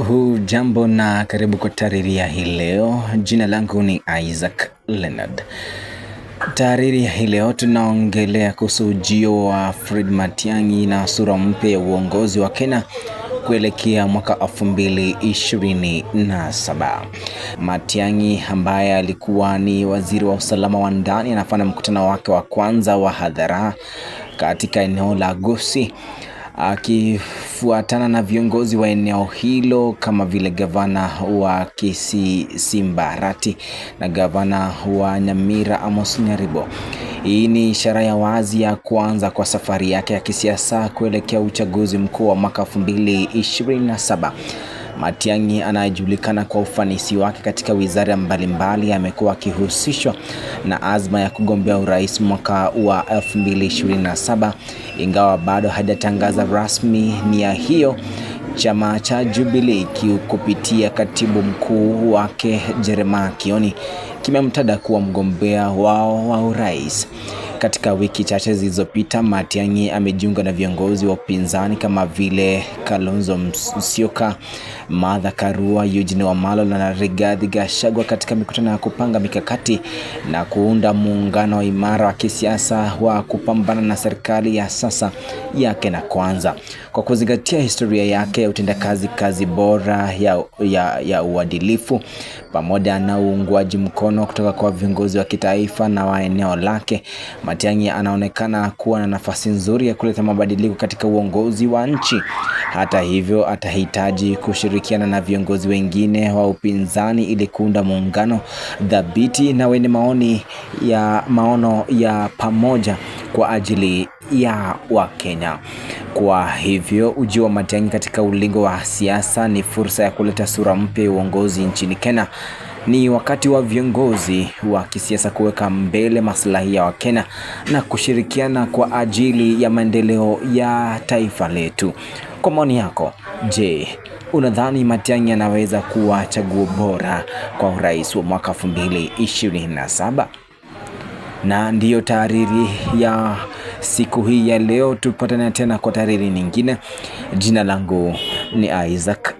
Hujambo na karibu kwa tahariri ya hii leo. Jina langu ni Isaac Leonard. Tahariri ya hii leo tunaongelea kuhusu ujio wa Fred Matiang'i na sura mpya ya uongozi wa Kenya kuelekea mwaka 2027. Matiang'i ambaye alikuwa ni waziri wa usalama wa ndani anafanya mkutano wake wa kwanza wa hadhara katika eneo la Gusii, akifuatana na viongozi wa eneo hilo kama vile gavana wa Kisii Simba Arati na gavana wa Nyamira Amos Nyaribo. Hii ni ishara ya wazi ya kuanza kwa safari yake ya kisiasa kuelekea uchaguzi mkuu wa mwaka 2027. Matiang'i anayejulikana kwa ufanisi wake katika wizara mbalimbali amekuwa akihusishwa na azma ya kugombea urais mwaka wa 2027, ingawa bado hajatangaza rasmi nia hiyo. Chama cha Jubilee kupitia katibu mkuu wake Jeremiah Kioni kimemtaja kuwa mgombea wao wa urais. Katika wiki chache zilizopita, Matiang'i amejiunga na viongozi wa upinzani kama vile Kalonzo Musyoka, Martha Karua, Eugene Wamalwa na Rigathi Gachagua katika mikutano ya kupanga mikakati na kuunda muungano imara wa kisiasa wa kupambana na serikali ya sasa ya Kenya Kwanza. Kwa kuzingatia historia yake ya kazi bora ya uadilifu pamoja na uungwaji mkono kutoka kwa viongozi wa kitaifa na wa eneo lake, Matiang'i anaonekana kuwa na nafasi nzuri ya kuleta mabadiliko katika uongozi wa nchi. Hata hivyo, atahitaji kushirikiana na viongozi wengine wa upinzani ili kuunda muungano dhabiti na wenye maono ya pamoja kwa ajili ya Wakenya. Kwa hivyo, ujio wa Matiang'i katika ulingo wa siasa ni fursa ya kuleta sura mpya ya uongozi nchini Kenya. Ni wakati wa viongozi wa kisiasa kuweka mbele maslahi ya Wakenya na kushirikiana kwa ajili ya maendeleo ya taifa letu. Kwa maoni yako, je, unadhani Matiang'i anaweza kuwa chaguo bora kwa urais wa mwaka 2027? Na ndiyo tahariri ya siku hii ya leo. Tupatane tena kwa tahariri nyingine. Jina langu ni Isaac